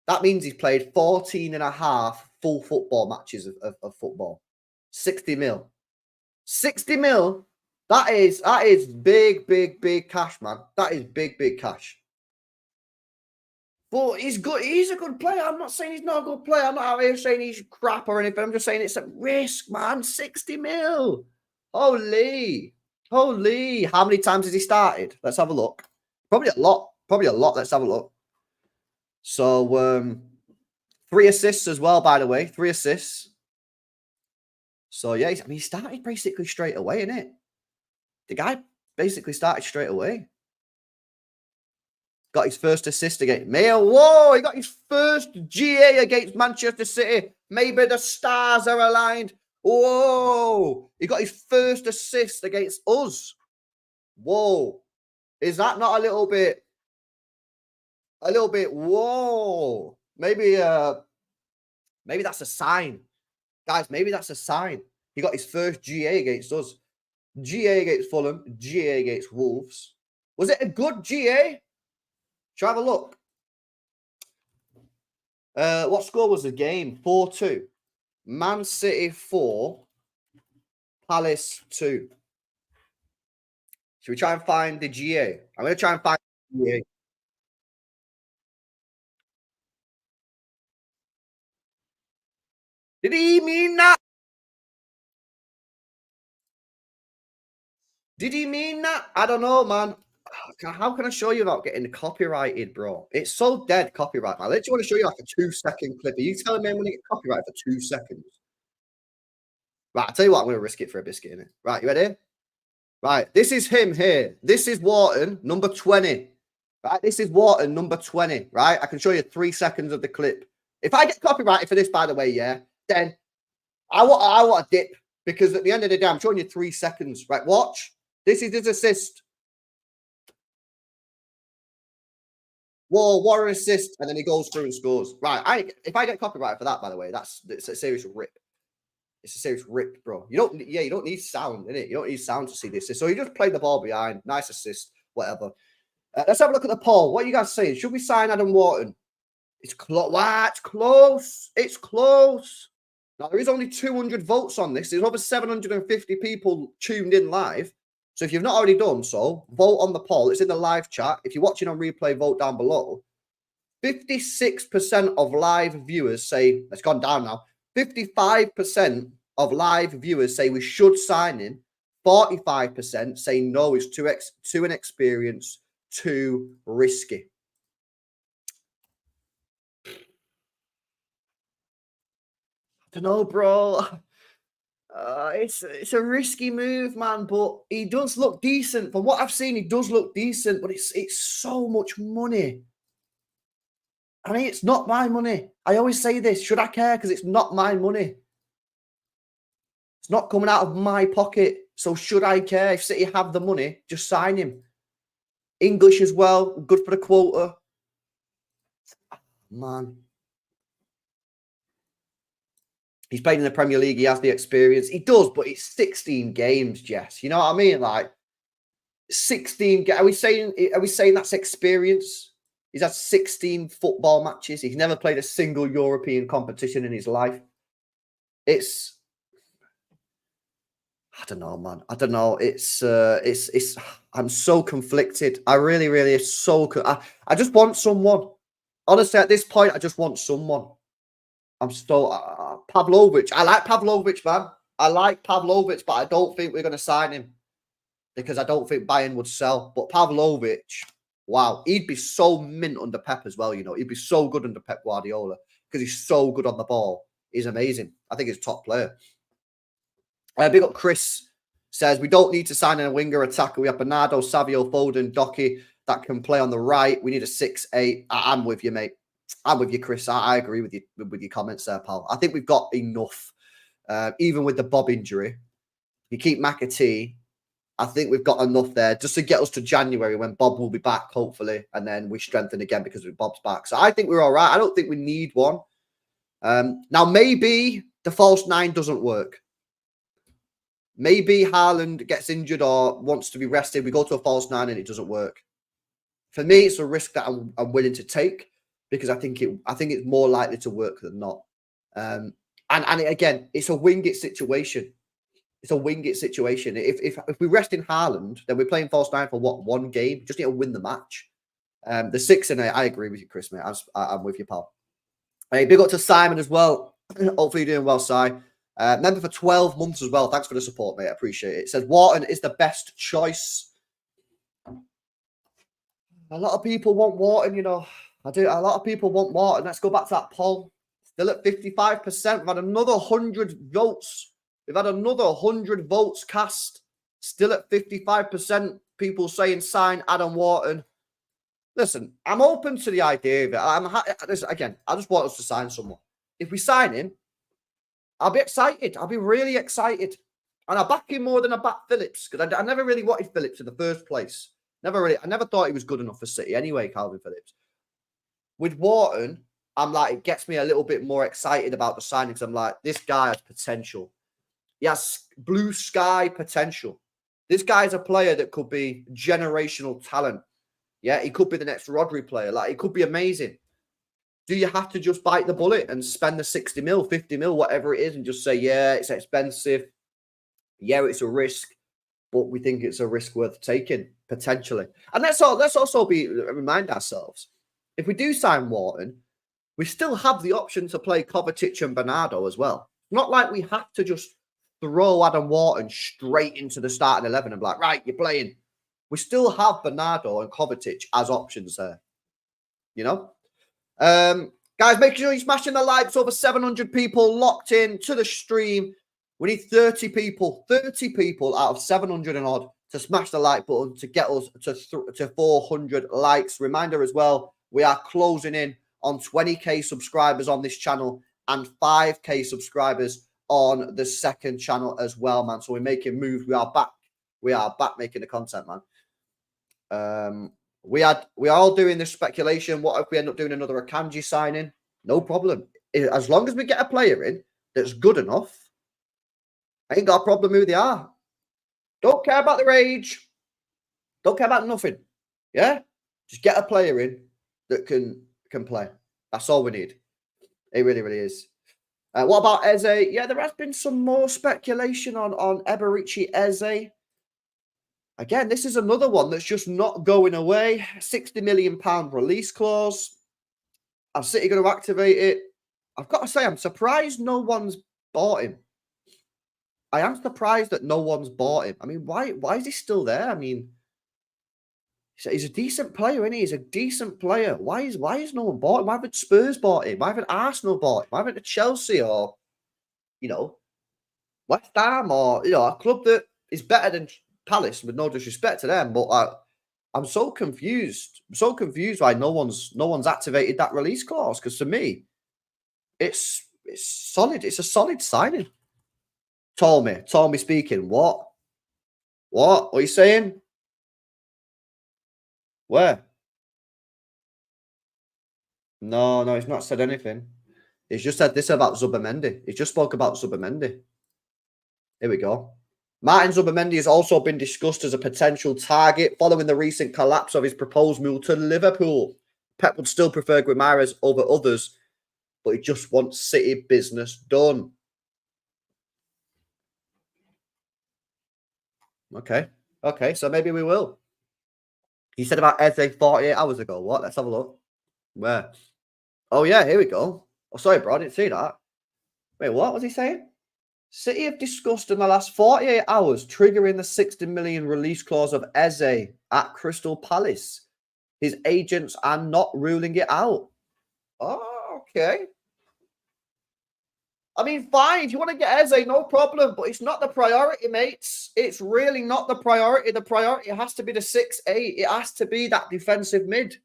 [SPEAKER 1] that means he's played 14 and a half full football matches of football. 60 mil. 60 mil. That is big cash, man. That is big cash. But he's good. He's a good player. I'm not saying he's not a good player. I'm not out here saying he's crap or anything. I'm just saying it's a risk, man. 60 mil. Holy. How many times has he started? Let's have a look. Probably a lot. Let's have a look. So, 3 assists as well, by the way. 3 assists. So, yeah, he started basically straight away, innit? The guy basically started straight away. Got his first assist against Mayo. Whoa, he got his first GA against Manchester City. Maybe the stars are aligned. Whoa, he got his first assist against us. Whoa, is that not a little bit, whoa. Maybe that's a sign. Guys, maybe that's a sign. He got his first GA against us. GA against Fulham, GA against Wolves. Was it a good GA? Shall I have a look? What score was the game? 4-2. Man City 4, Palace 2. Should we try and find the GA? I'm going to try and find the GA. Did he mean that? Did he mean that? I don't know, man. How can I show you without getting copyrighted, bro? It's so dead copyright. I literally want to show you like a 2-second clip. Are you telling me I'm going to get copyright for 2 seconds? Right, I'll tell you what, I'm going to risk it for a biscuit, innit? Right, you ready? Right, this is him here. This is Wharton, number 20. Right, this is Wharton, number 20. Right, I can show you 3 seconds of the clip. If I get copyrighted for this, by the way, yeah, then I want a dip. Because at the end of the day, I'm showing you 3 seconds. Right, watch. This is his assist. Whoa, what an assist. And then he goes through and scores. Right, if I get copyrighted for that, by the way, it's a serious rip. It's a serious rip, bro. You don't need sound, innit? You don't need sound to see this. So he just played the ball behind. Nice assist, whatever. Let's have a look at the poll. What are you guys saying? Should we sign Adam Wharton? It's close. Wow, it's close. It's close. Now, there is only 200 votes on this. There's over 750 people tuned in live. So if you've not already done so, vote on the poll. It's in the live chat. If you're watching on replay, vote down below. 56% of live viewers say, it's gone down now, 55% of live viewers say we should sign him. 45% say no, it's too inexperienced, too risky. I don't know, bro. It's a risky move, man, but he does look decent. From what I've seen, he does look decent, but it's so much money. I mean, it's not my money. I always say this. Should I care? Because it's not my money. It's not coming out of my pocket. So should I care? If City have the money, just sign him. English as well. Good for the quota. Man. He's played in the Premier League. He has the experience. He does, but it's 16 games, Jess. You know what I mean? Like 16. Are we saying that's experience? He's had 16 football matches. He's never played a single European competition in his life. I don't know, man. I don't know. I'm so conflicted. I really am so. I just want someone. Honestly, at this point, I just want someone. I'm still Pavlovic. I like Pavlovic, man. I like Pavlovic, but I don't think we're going to sign him because I don't think Bayern would sell. But Pavlovic, wow, he'd be so mint under Pep as well. You know, he'd be so good under Pep Guardiola because he's so good on the ball. He's amazing. I think he's a top player. Big up Chris says we don't need to sign a winger attacker. We have Bernardo, Savio, Foden, Docky that can play on the right. We need a 6'8". I'm with you, mate. I'm with you, Chris. I agree with your comments there, pal. I think we've got enough, even with the Bob injury. You keep McAtee. I think we've got enough there just to get us to January when Bob will be back, hopefully, and then we strengthen again because Bob's back. So I think we're all right. I don't think we need one. Now, maybe the false 9 doesn't work. Maybe Haaland gets injured or wants to be rested. We go to a false 9 and it doesn't work. For me, it's a risk that I'm willing to take because I think it's more likely to work than not. And again, it's a wing it situation. It's a wing it situation. If we rest in Haaland, then we're playing false 9 for what, one game? Just need to win the match. The 6 and 8, I agree with you, Chris, mate. I'm with you, pal. Hey, big up to Simon as well. Hopefully you're doing well, Si. Member for 12 months as well. Thanks for the support, mate. I appreciate it. It says Wharton is the best choice. A lot of people want Wharton, you know. I do. A lot of people want Wharton. Let's go back to that poll. Still at 55%. We've had another 100 votes. We've had another 100 votes cast. Still at 55%. People saying sign Adam Wharton. Listen, I'm open to the idea of it. Listen, again, I just want us to sign someone. If we sign him, I'll be excited. I'll be really excited. And I'll back him more than I back Phillips because I never really wanted Phillips in the first place. I never thought he was good enough for City anyway, Calvin Phillips. With Wharton, I'm like, it gets me a little bit more excited about the signing because I'm like, this guy has potential. He has blue sky potential. This guy's a player that could be generational talent. Yeah, he could be the next Rodri player. Like, it could be amazing. Do you have to just bite the bullet and spend the 60 mil, 50 mil, whatever it is, and just say, yeah, it's expensive. Yeah, it's a risk, but we think it's a risk worth taking, potentially. And let's also remind ourselves, if we do sign Wharton, we still have the option to play Kovacic and Bernardo as well. Not like we have to just throw Adam Wharton straight into the starting 11 and be like, right, you're playing. We still have Bernardo and Kovacic as options there. You know? Guys, make sure you're smashing the likes. Over 700 people locked in to the stream. We need 30 people out of 700 and odd to smash the like button to get us to 400 likes. Reminder as well, we are closing in on 20k subscribers on this channel and 5k subscribers on the second channel as well, man. So we're making moves. We are back making the content, man. We are all doing this speculation. What if we end up doing another Akanji signing? No problem. As long as we get a player in that's good enough, I ain't got a problem who they are. Don't care about their age. Don't care about nothing. Yeah? Just get a player in that can play. That's all we need. It really, really is. What about Eze? Yeah, there has been some more speculation on Echeverri Eze. Again, this is another one that's just not going away. £60 million release clause. Are City going to activate it? I've got to say, I'm surprised no one's bought him. I am surprised that no one's bought him. I mean, why is he still there? I mean, he's a decent player, isn't he? He's a decent player. Why is no one bought him? Why haven't Spurs bought him? Why haven't Arsenal bought him? Why haven't Chelsea or, West Ham or, a club that is better than Palace, with no disrespect to them, but I'm so confused. I'm so confused why no one's activated that release clause, because for me, it's solid. It's a solid signing. Tommy speaking. What are you saying? Where? No, he's not said anything. He's just said this about Zubimendi. He just spoke about Zubimendi. Here we go. Martin Zubimendi has also been discussed as a potential target following the recent collapse of his proposed move to Liverpool. Pep would still prefer Guimaraes over others, but he just wants City business done. Okay, so maybe we will. He said about Eze 48 hours ago. What? Let's have a look. Where? Oh, yeah, here we go. Oh, sorry, bro, I didn't see that. Wait, what was he saying? City have discussed in the last 48 hours triggering the 60 million release clause of Eze at Crystal Palace. His agents are not ruling it out. Oh, okay. I mean, fine. If you want to get Eze, no problem. But it's not the priority, mates. It's really not the priority. The priority has to be the 6'8". It has to be that defensive mid.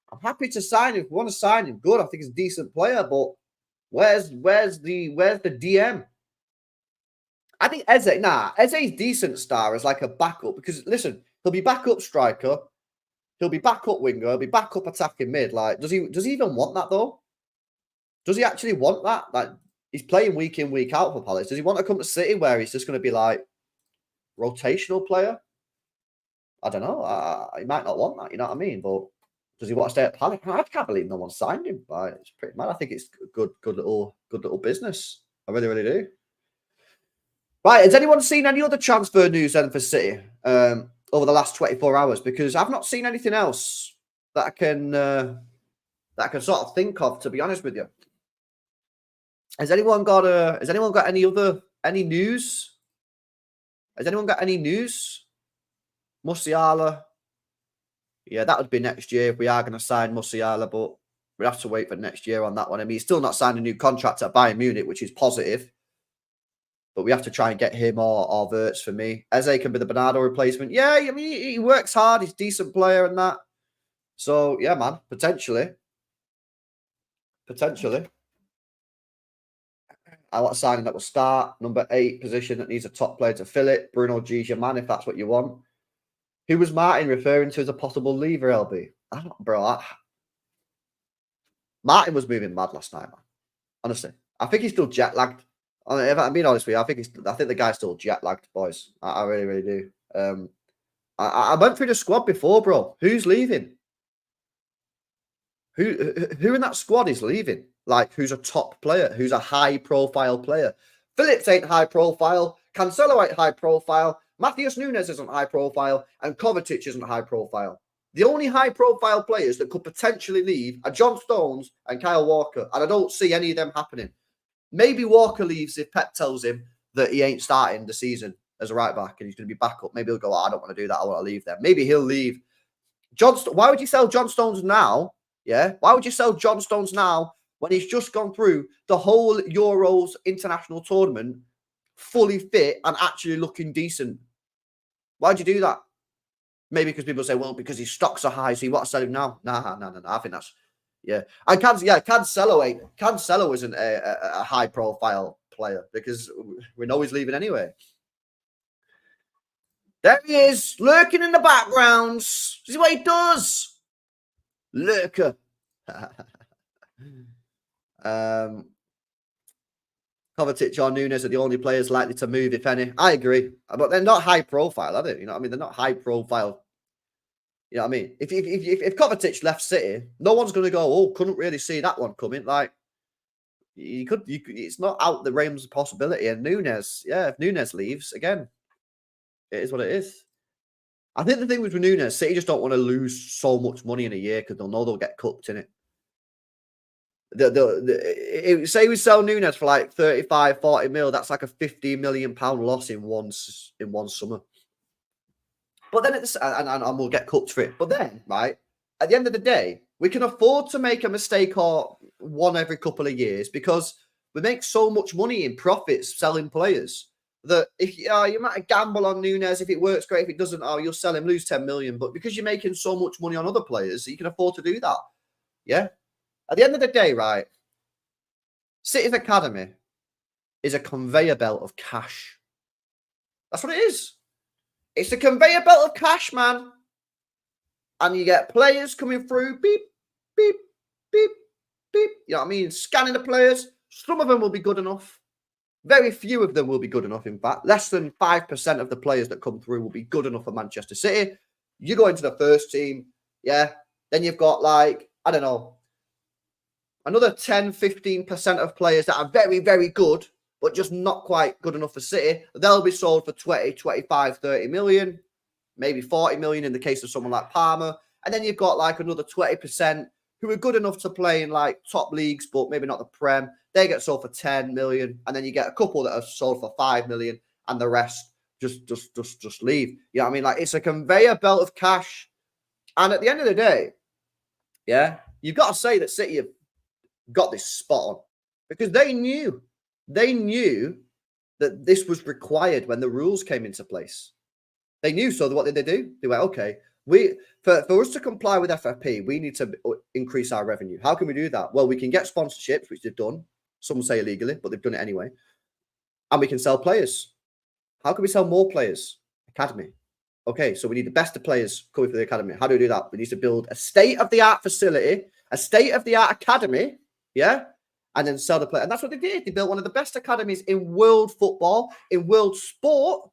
[SPEAKER 1] I'm happy to sign him. If you want to sign him, good. I think he's a decent player. But where's the DM? I think Eze's decent star as like a backup, because listen, he'll be backup striker, he'll be backup winger, he'll be backup attacking mid. Like, does he even want that though? Does he actually want that? Like, he's playing week in, week out for Palace. Does he want to come to City where he's just going to be like rotational player? I don't know. He might not want that, you know what I mean? But does he want to stay at Palace? I can't believe no one signed him. Like, it's pretty mad. I think it's good little business. I really, really do. Right, has anyone seen any other transfer news then for City over the last 24 hours? Because I've not seen anything else that I can sort of think of, to be honest with you. Has anyone got any news? Has anyone got any news? Musiala. Yeah, that would be next year if we are going to sign Musiala, but we have to wait for next year on that one. I mean, he's still not signed a new contract at Bayern Munich, which is positive. But we have to try and get him or Wirtz for me. Eze can be the Bernardo replacement. Yeah, I mean, he works hard. He's a decent player and that. So, yeah, man, potentially. I want a signing that will start. Number 8 position that needs a top player to fill it. Bruno G's your man, if that's what you want. Who was Martin referring to as a possible leaver, LB? I don't, bro. Martin was moving mad last night, man. Honestly. I think he's still jet lagged. If I'm being honest with you, I think the guy's still jet lagged, boys. I really, really do. I went through the squad before, bro. Who's leaving? Who in that squad is leaving? Like, who's a top player? Who's a high-profile player? Phillips ain't high-profile. Cancelo ain't high-profile. Matheus Nunes isn't high-profile. And Kovacic isn't high-profile. The only high-profile players that could potentially leave are John Stones and Kyle Walker. And I don't see any of them happening. Maybe Walker leaves if Pep tells him that he ain't starting the season as a right back and he's going to be back up. Maybe he'll go, I don't want to do that. I want to leave them. Maybe he'll leave. Why would you sell John Stones now? Yeah. Why would you sell John Stones now when he's just gone through the whole Euros international tournament fully fit and actually looking decent? Why'd you do that? Maybe because people say, well, because his stocks are high, so you want to sell him now? No. I think that's... Yeah, and Cancelo isn't a high-profile player because we know he's leaving anyway. There he is, lurking in the background. This is what he does. Lurker. Kovacic or Nunes are the only players likely to move, if any. I agree, but they're not high-profile, are they? You know what I mean? They're not high-profile You know what I mean? If Kovacic left City, no one's going to go, oh, couldn't really see that one coming. Like, you could, it's not out the realms of possibility. And Nunes, yeah, if Nunes leaves, again, it is what it is. I think the thing with Nunes, City just don't want to lose so much money in a year because they'll know they'll get cooked in it. Say we sell Nunes for like 35, 40 mil, that's like a £50 million loss in one summer. But then and we'll get cooked for it. But then, right, at the end of the day, we can afford to make a mistake or one every couple of years because we make so much money in profits selling players that if you might gamble on Nunes, if it works, great. If it doesn't, you'll sell him, lose 10 million. But because you're making so much money on other players, you can afford to do that. Yeah. At the end of the day, right, City's academy is a conveyor belt of cash. That's what it is. It's a conveyor belt of cash, man. And you get players coming through, beep, beep, beep, beep. You know what I mean? Scanning the players. Some of them will be good enough. Very few of them will be good enough, in fact. Less than 5% of the players that come through will be good enough for Manchester City. You go into the first team, yeah. Then you've got, like, I don't know, another 10, 15% of players that are very, very good, but just not quite good enough for City. They'll be sold for 20, 25, 30 million, maybe 40 million in the case of someone like Palmer. And then you've got like another 20% who are good enough to play in like top leagues, but maybe not the Prem. They get sold for 10 million. And then you get a couple that are sold for 5 million and the rest just leave. You know what I mean? Like, it's a conveyor belt of cash. And at the end of the day, yeah, you've got to say that City have got this spot on because they knew that this was required when the rules came into place. They knew. So what did they do? They went, okay, for us to comply with FFP, we need to increase our revenue. How can we do that? Well, we can get sponsorships, which they've done. Some say illegally, but they've done it anyway. And we can sell players. How can we sell more players? Academy. Okay, so we need the best of players coming for the academy. How do we do that? We need to build a state-of-the-art facility, a state-of-the-art academy, yeah, and then sell the player. And that's what they did. They built one of the best academies in world football, in world sport,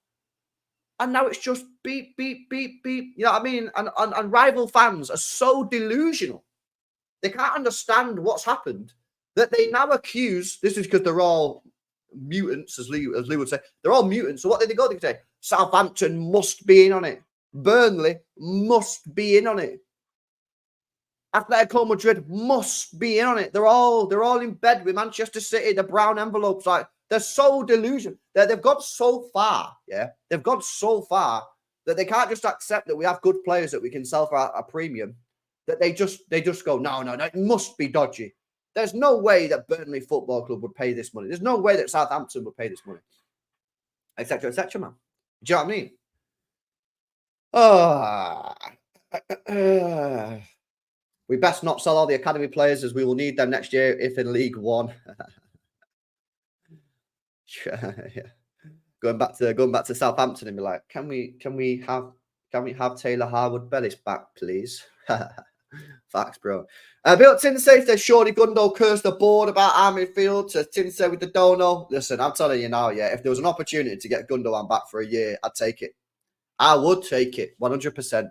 [SPEAKER 1] and now it's just beep, beep, beep, beep. You know what I mean? And rival fans are so delusional. They can't understand what's happened that they now accuse, this is because they're all mutants, as Lee would say. They're all mutants. So what did they go? They say, Southampton must be in on it. Burnley must be in on it. Atletico Madrid must be in on it. They're all in bed with Manchester City, the brown envelopes. Like, they're so delusional. They've got so far, yeah. They've got so far that they can't just accept that we have good players that we can sell for a premium. That they just go, no, it must be dodgy. There's no way that Burnley Football Club would pay this money. There's no way that Southampton would pay this money, etc., man. Do you know what I mean? We best not sell all the academy players as we will need them next year if in League One. Yeah. Going back to Southampton and be like, can we have Taylor Harwood-Bellis back, please? Facts, bro. Bill Tinsay says, surely Gundo cursed the board about our midfield. To Tinsay with the dono. Listen, I'm telling you now, yeah, if there was an opportunity to get Gundogan back for a year, I'd take it. I would take it, 100%.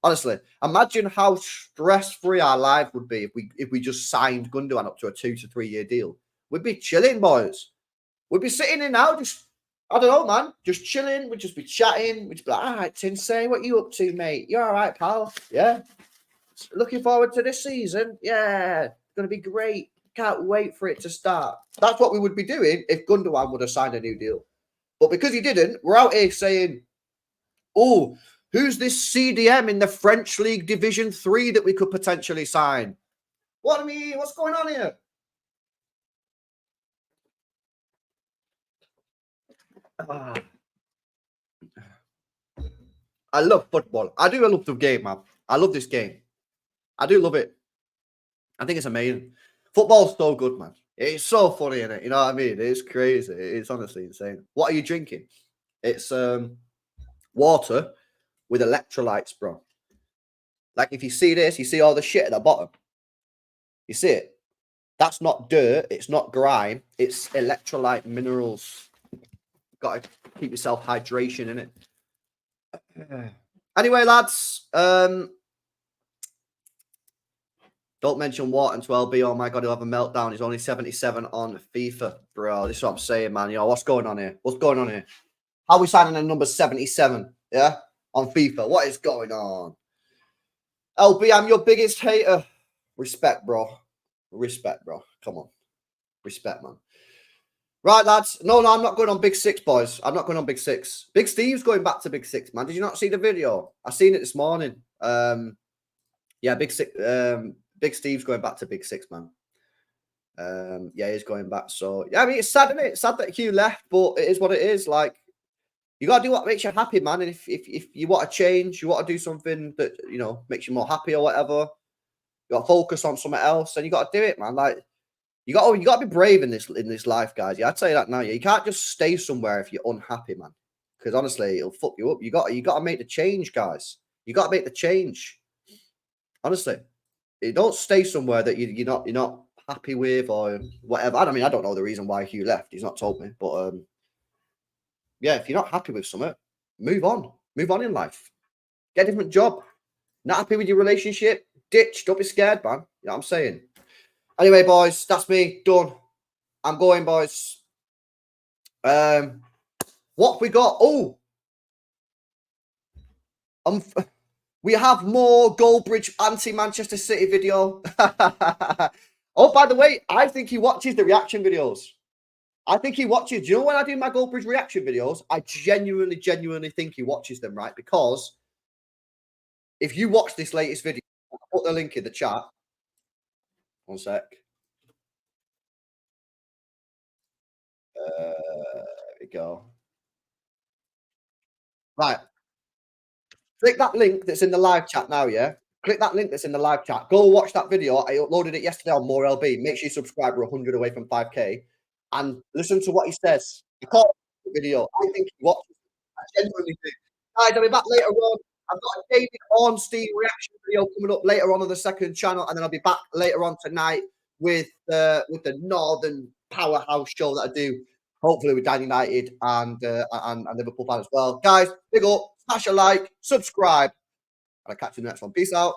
[SPEAKER 1] Honestly, imagine how stress-free our life would be if we just signed Gundogan up to a 2 to 3 year deal. We'd be chilling, boys. We'd be sitting in now, just, I don't know, man, just chilling. We'd just be chatting. We'd just be like, all right, Tinsay, what you up to, mate? You all right, pal? Yeah. Looking forward to this season. Yeah. It's going to be great. Can't wait for it to start. That's what we would be doing if Gundogan would have signed a new deal. But because he didn't, we're out here saying, oh, who's this CDM in the French League Division 3 that we could potentially sign? What I mean, what's going on here? I love football. I love the game, man. I love this game. I do love it. I think it's amazing. Football's so good, man. It's so funny, isn't it? You know what I mean? It's crazy. It's honestly insane. What are you drinking? It's water with electrolytes, bro. Like, if you see this, you see all the shit at the bottom. You see it? That's not dirt. It's not grime. It's electrolyte minerals. Got to keep yourself hydration in it. Anyway, lads, Don't mention Wharton to LB. Oh my God, he'll have a meltdown. He's only 77 on FIFA, bro. This is what I'm saying, man. Yo, what's going on here? What's going on here? How are we signing a number 77? Yeah, on FIFA. What is going on? LB, I'm your biggest hater. Respect, bro. Respect, bro. Come on. Respect, man. Right, lads. No, I'm not going on Big Six, boys. I'm not going on Big Six. Big Steve's going back to Big Six, man. Did you not see the video? I seen it this morning. Yeah, Big Six. Big Steve's going back to Big Six, man. Yeah, he's going back. So yeah, I mean, it's sad, isn't it? It's sad that Hugh left, but it is what it is. Like, you gotta do what makes you happy, man. And if you want to change, you want to do something that makes you more happy or whatever, you got to focus on something else, and you got to do it, man. Like, you got to be brave in this life, guys. Yeah, I'd say that now. Yeah, you can't just stay somewhere if you're unhappy, man. Because honestly, it'll fuck you up. You got to make the change, guys. You got to make the change. Honestly, you don't stay somewhere that you're not happy with or whatever. I mean, I don't know the reason why Hugh left. He's not told me, but yeah, if you're not happy with something, move on. Move on in life. Get a different job. Not happy with your relationship? Ditch. Don't be scared, man. You know what I'm saying? Anyway, boys, that's me. Done. I'm going, boys. What we got? Oh, we have more Goldbridge anti-Manchester City video. Oh, by the way, I think he watches the reaction videos. I think he watches. Do you know when I do my Goldbridge reaction videos? I genuinely think he watches them, right? Because if you watch this latest video, I'll put the link in the chat. One sec. There we go. Right. Click that link that's in the live chat now, yeah? Click that link that's in the live chat. Go watch that video. I uploaded it yesterday on More LB. Make sure you subscribe. We're 100 away from 5K. And listen to what he says. I can't watch the video. I think he watches. I genuinely do. Guys, I'll be back later on. I've got a David Ornstein reaction video coming up later on the second channel, and then I'll be back later on tonight with the Northern Powerhouse show that I do. Hopefully with Dan United and Liverpool fan as well. Guys, big up, smash a like, subscribe, and I'll catch you in the next one. Peace out.